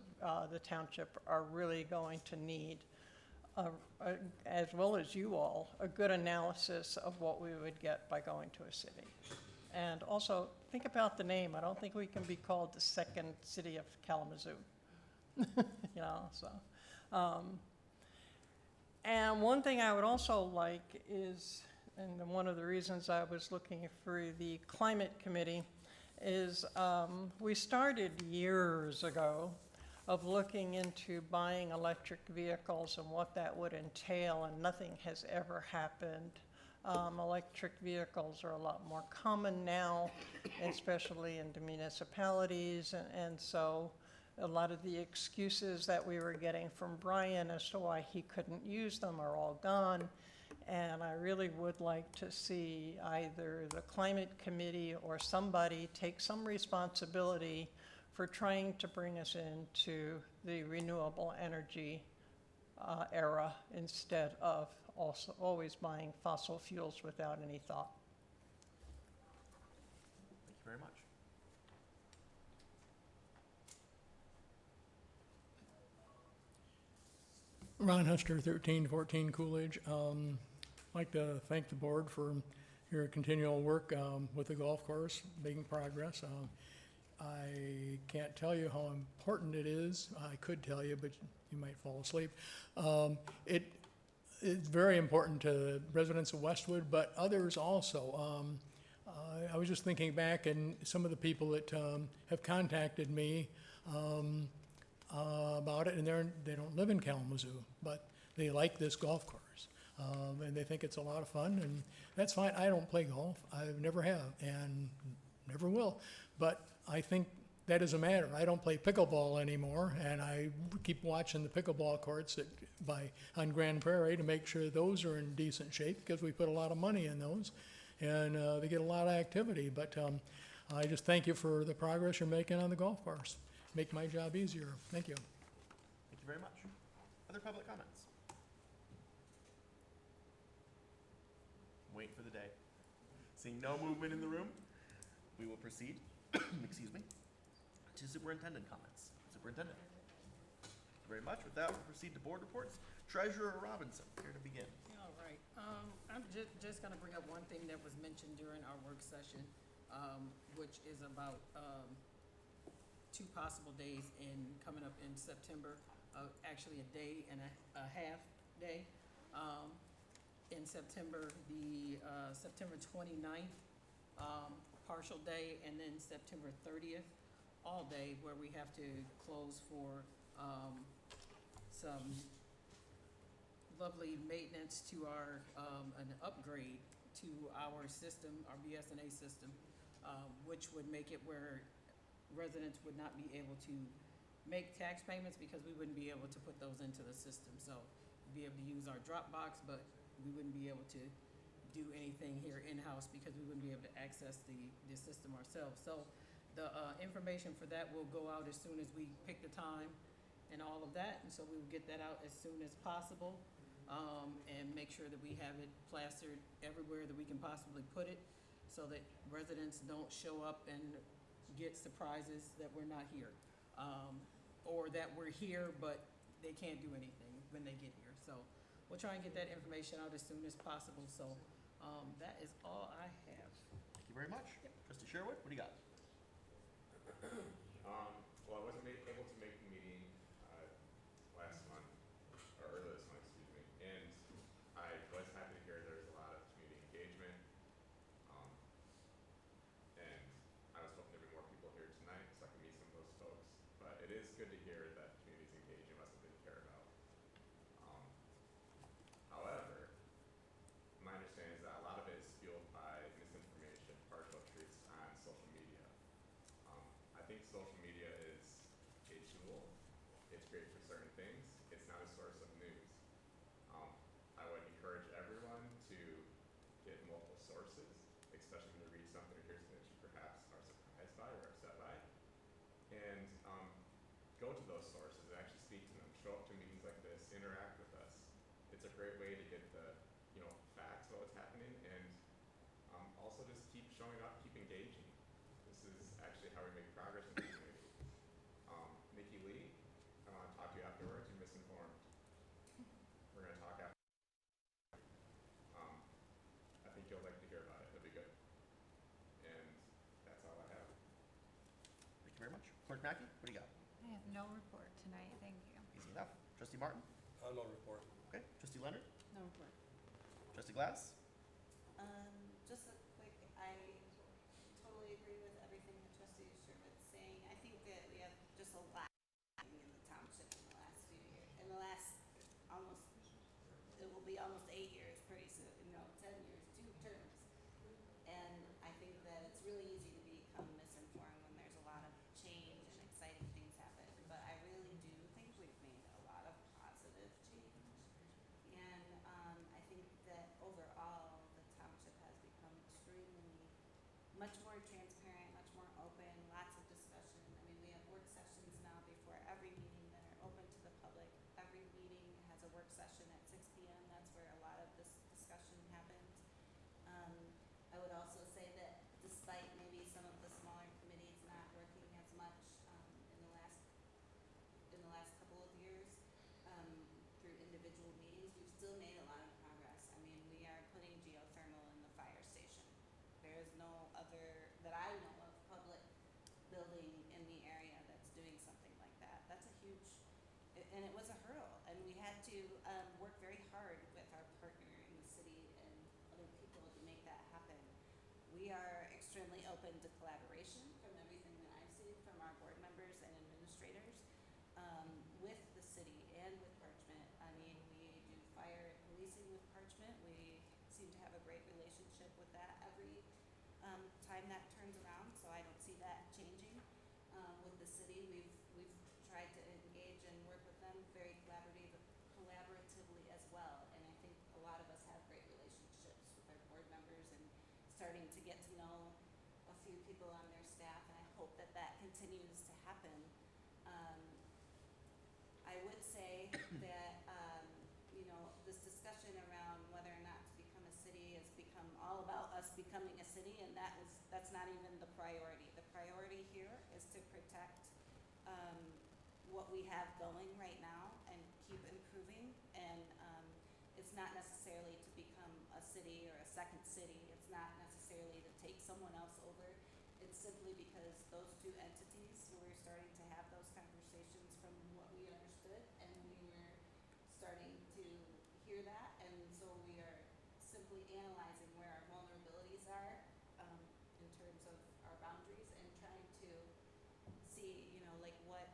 S4: the township are really going to need, as well as you all, a good analysis of what we would get by going to a city. And also, think about the name. I don't think we can be called the second city of Kalamazoo. And one thing I would also like is, and one of the reasons I was looking for the climate committee, is we started years ago of looking into buying electric vehicles and what that would entail, and nothing has ever happened. Electric vehicles are a lot more common now, especially in the municipalities, and so a lot of the excuses that we were getting from Brian as to why he couldn't use them are all gone. And I really would like to see either the climate committee or somebody take some responsibility for trying to bring us into the renewable energy era instead of also always buying fossil fuels without any thought.
S1: Thank you very much.
S12: Ron Hester, 1314 Coolidge. I'd like to thank the board for your continual work with the golf course, making progress. I can't tell you how important it is. I could tell you, but you might fall asleep. It's very important to residents of Westwood, but others also. I was just thinking back, and some of the people that have contacted me about it, and they don't live in Kalamazoo, but they like this golf course. And they think it's a lot of fun, and that's fine. I don't play golf. I never have, and never will. But I think that doesn't matter. I don't play pickleball anymore, and I keep watching the pickleball courts on Grand Prairie to make sure those are in decent shape, because we put a lot of money in those, and they get a lot of activity. But I just thank you for the progress you're making on the golf course. Make my job easier. Thank you.
S1: Thank you very much. Other public comments? Wait for the day. Seeing no movement in the room, we will proceed, excuse me, to superintendent comments. Superintendent. Thank you very much. With that, we'll proceed to board reports. Treasurer Robinson, here to begin.
S6: All right, I'm just gonna bring up one thing that was mentioned during our work session, which is about, two possible days coming up in September, actually a day and a half day. In September, the September 29th, partial day, and then September 30th, all day, where we have to close for some lovely maintenance to our, an upgrade to our system, our BSNA system, which would make it where residents would not be able to make tax payments because we wouldn't be able to put those into the system. So we'd be able to use our Dropbox, but we wouldn't be able to do anything here in-house because we wouldn't be able to access the system ourselves. So the information for that will go out as soon as we pick the time and all of that. And so we will get that out as soon as possible, and make sure that we have it plastered everywhere that we can possibly put it so that residents don't show up and get surprises that we're not here. Or that we're here, but they can't do anything when they get here. So we'll try and get that information out as soon as possible. So that is all I have.
S1: Thank you very much. Trustee Sherwood, what do you got?
S10: Well, I wasn't able to make the meeting last month, or earlier this month, excuse me, and I was happy to hear there's a lot of community engagement. And I was hoping there'd be more people here tonight so I can meet some of those folks. But it is good to hear that community's engaging with something they care about. However, my understanding is that a lot of it is fueled by misinformation, partial truths on social media. I think social media is a tool. It's great for certain things. It's not a source of news. I would encourage everyone to get multiple sources, especially when you read something or hear something that you perhaps are surprised by or upset by. And go to those sources and actually speak to them. Show up to meetings like this, interact with us. It's a great way to get the facts of what's happening, and also just keep showing up, keep engaging. This is actually how we make progress in the community. Nikki Lee, I want to talk to you afterwards. You're misinformed. We're going to talk after. I think you'll like to hear about it. It'll be good. And that's all I have.
S1: Thank you very much. Clerk Mackey, what do you got?
S2: I have no report tonight, thank you.
S1: Easy enough. Trustee Martin?
S7: No report.
S1: Okay. Trustee Leonard?
S9: No report.
S1: Trustee Glass?
S11: Just a quick, I totally agree with everything that Trustee Sherwood's saying. I think that we have just a lot happening in the township in the last few years. In the last it will be almost 8 years pretty soon, 10 years, 2 terms. And I think that it's really easy to become misinformed when there's a lot of change and exciting things happen. But I really do think we've made a lot of positive change. And I think that overall, the township has become extremely, much more transparent, much more open, lots of discussion. I mean, we have work sessions now before every meeting that are open to the public. Every meeting has a work session at 6 p.m. That's where a lot of this discussion happens. I would also say that despite maybe some of the smaller committees not working as much in the last couple of years through individual meetings, we've still made a lot of progress. I mean, we are putting geothermal in the fire station. There is no other, that I know of, public building in the area that's doing something like that. That's a huge, and it was a hurdle, and we had to work very hard with our partner in the city and other people to make that happen. We are extremely open to collaboration from everything that I've seen from our board members and administrators with the city and with Parchment. I mean, we do fire and policing with Parchment. We seem to have a great relationship with that every time that turns around, so I don't see that changing. With the city, we've tried to engage and work with them very collaboratively as well, and I think a lot of us have great relationships with our board members and starting to get to know a few people on their staff, and I hope that that continues to happen. I would say that this discussion around whether or not to become a city has become all about us becoming a city, and that's not even the priority. The priority here is to protect what we have going right now and keep improving, and it's not necessarily to become a city or a second city. It's not necessarily to take someone else over. It's simply because those two entities were starting to have those conversations from what we understood, and we were starting to hear that, and so we are simply analyzing where our vulnerabilities are, in terms of our boundaries, and trying to see, like what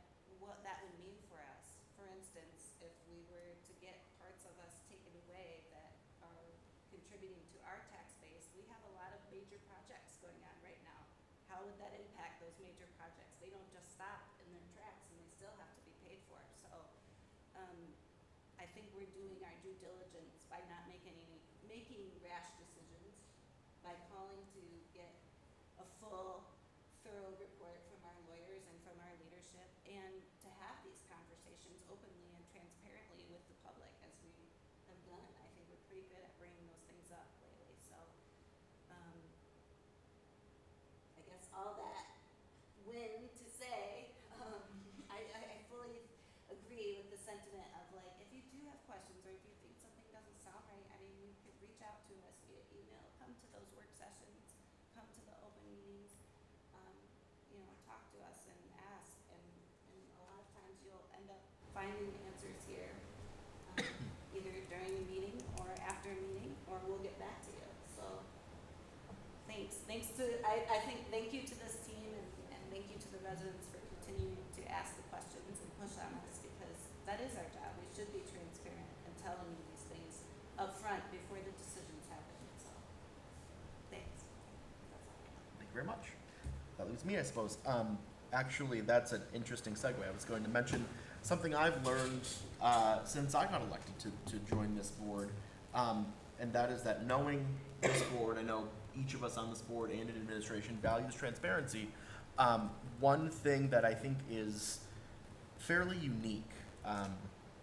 S11: that would mean for us. For instance, if we were to get parts of us taken away that are contributing to our tax base, we have a lot of major projects going on right now. How would that impact those major projects? They don't just stop in their tracks, and they still have to be paid for. So, I think we're doing our due diligence by not making rash decisions, by calling to get a full, thorough report from our lawyers and from our leadership, and to have these conversations openly and transparently with the public, as we have done. I think we're pretty good at bringing those things up lately. So, I guess all that win to say, I fully agree with the sentiment of, like, if you do have questions, or if you think something doesn't sound right, I mean, you could reach out to us via email, come to those work sessions, come to the open meetings, talk to us and ask, and a lot of times you'll end up finding answers here, either during a meeting or after a meeting, or we'll get back to you. So, thank you to this team, and thank you to the residents for continuing to ask the questions and push on us, because that is our job. We should be transparent and telling you these things up front before the decisions happen. So, thanks. That's all.
S1: Thank you very much. That leaves me, I suppose. Actually, that's an interesting segue. I was going to mention something I've learned since I got elected to join this board, and that is that knowing this board, I know each of us on this board and in administration values transparency. One thing that I think is fairly unique,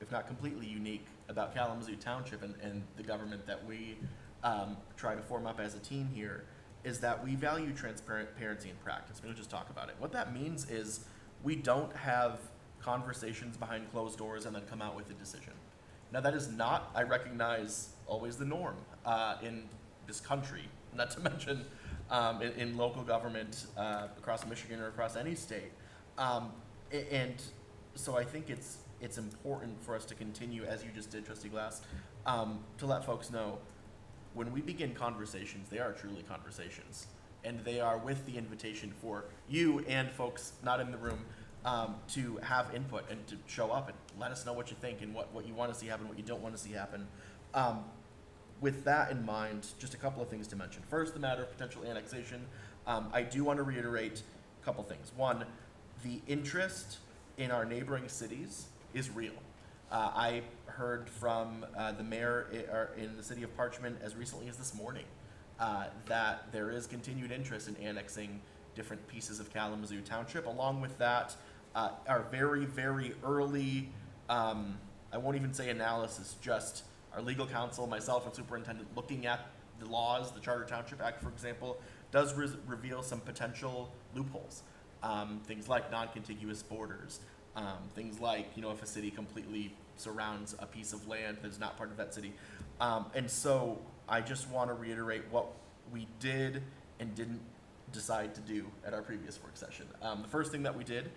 S1: if not completely unique, about Kalamazoo Township and the government that we try to form up as a team here, is that we value transparency in practice. We don't just talk about it. What that means is we don't have conversations behind closed doors and then come out with a decision. Now, that is not, I recognize, always the norm in this country, not to mention in local government across Michigan or across any state. And so I think it's important for us to continue, as you just did, Trustee Glass, to let folks know when we begin conversations, they are truly conversations. And they are with the invitation for you and folks not in the room to have input and to show up and let us know what you think and what you want to see happen, what you don't want to see happen. With that in mind, just a couple of things to mention. First, the matter of potential annexation. I do want to reiterate a couple things. One, the interest in our neighboring cities is real. I heard from the mayor in the city of Parchment as recently as this morning that there is continued interest in annexing different pieces of Kalamazoo Township. Along with that, our very, very early, I won't even say analysis, just our legal counsel, myself and superintendent looking at the laws, the Charter Township Act, for example, does reveal some potential loopholes. Things like non-contiguous borders, things like, if a city completely surrounds a piece of land that's not part of that city. And so I just want to reiterate what we did and didn't decide to do at our previous work session. The first thing that we did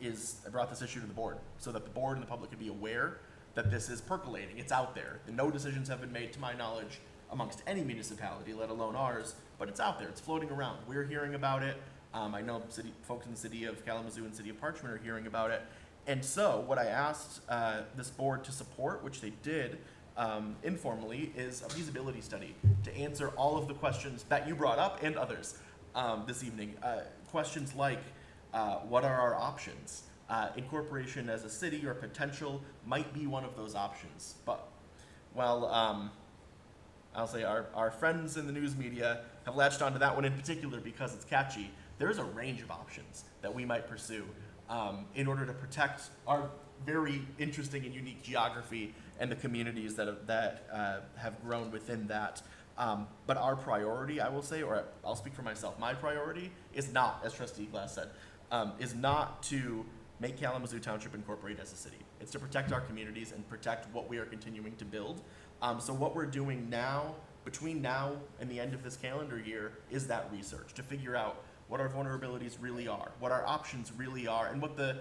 S1: is I brought this issue to the board so that the board and the public could be aware that this is percolating. It's out there. No decisions have been made, to my knowledge, amongst any municipality, let alone ours, but it's out there. It's floating around. We're hearing about it. I know folks in the city of Kalamazoo and city of Parchment are hearing about it. And so what I asked this board to support, which they did informally, is a feasibility study to answer all of the questions that you brought up and others this evening. Questions like, what are our options? Incorporation as a city or potential might be one of those options. But, well, I'll say our friends in the news media have latched onto that one in particular because it's catchy. There is a range of options that we might pursue in order to protect our very interesting and unique geography and the communities that have grown within that. But our priority, I will say, or I'll speak for myself, my priority is not, as Trustee Glass said, is not to make Kalamazoo Township incorporate as a city. It's to protect our communities and protect what we are continuing to build. So what we're doing now, between now and the end of this calendar year, is that research to figure out what our vulnerabilities really are, what our options really are, and what the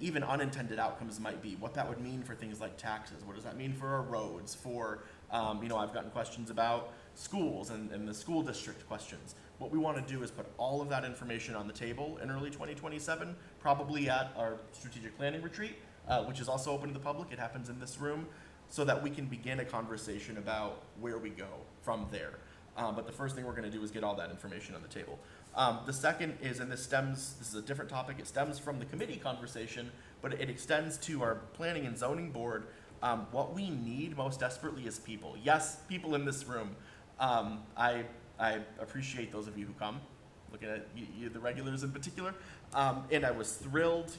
S1: even unintended outcomes might be, what that would mean for things like taxes, what does that mean for our roads, for, I've gotten questions about schools and the school district questions. What we want to do is put all of that information on the table in early 2027, probably at our strategic planning retreat, which is also open to the public. It happens in this room, so that we can begin a conversation about where we go from there. But the first thing we're going to do is get all that information on the table. The second is, and this is a different topic, it stems from the committee conversation, but it extends to our planning and zoning board. What we need most desperately is people. Yes, people in this room. I appreciate those of you who come, looking at you, the regulars in particular. And I was thrilled,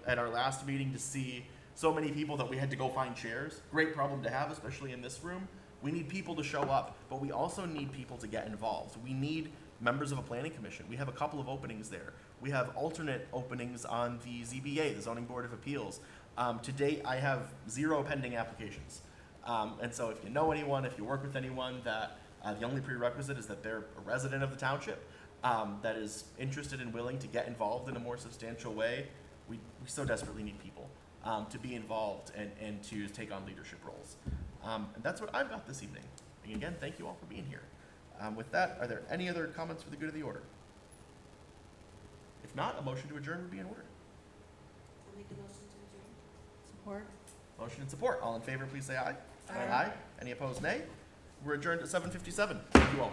S1: at our last meeting to see so many people that we had to go find chairs. Great problem to have, especially in this room. We need people to show up, but we also need people to get involved. We need members of a planning commission. We have a couple of openings there. We have alternate openings on the ZBA, the Zoning Board of Appeals. To date, I have 0 pending applications. And so if you know anyone, if you work with anyone, that the only prerequisite is that they're a resident of the township, that is interested and willing to get involved in a more substantial way. We so desperately need people to be involved and to take on leadership roles. And that's what I've got this evening. And again, thank you all for being here. With that, are there any other comments for the good of the order? If not, a motion to adjourn would be in order.
S11: I'll make a motion to adjourn.
S9: Support?
S1: Motion and support. All in favor, please say aye. Aye. Any opposed, nay? We're adjourned at 7:57. Thank you all.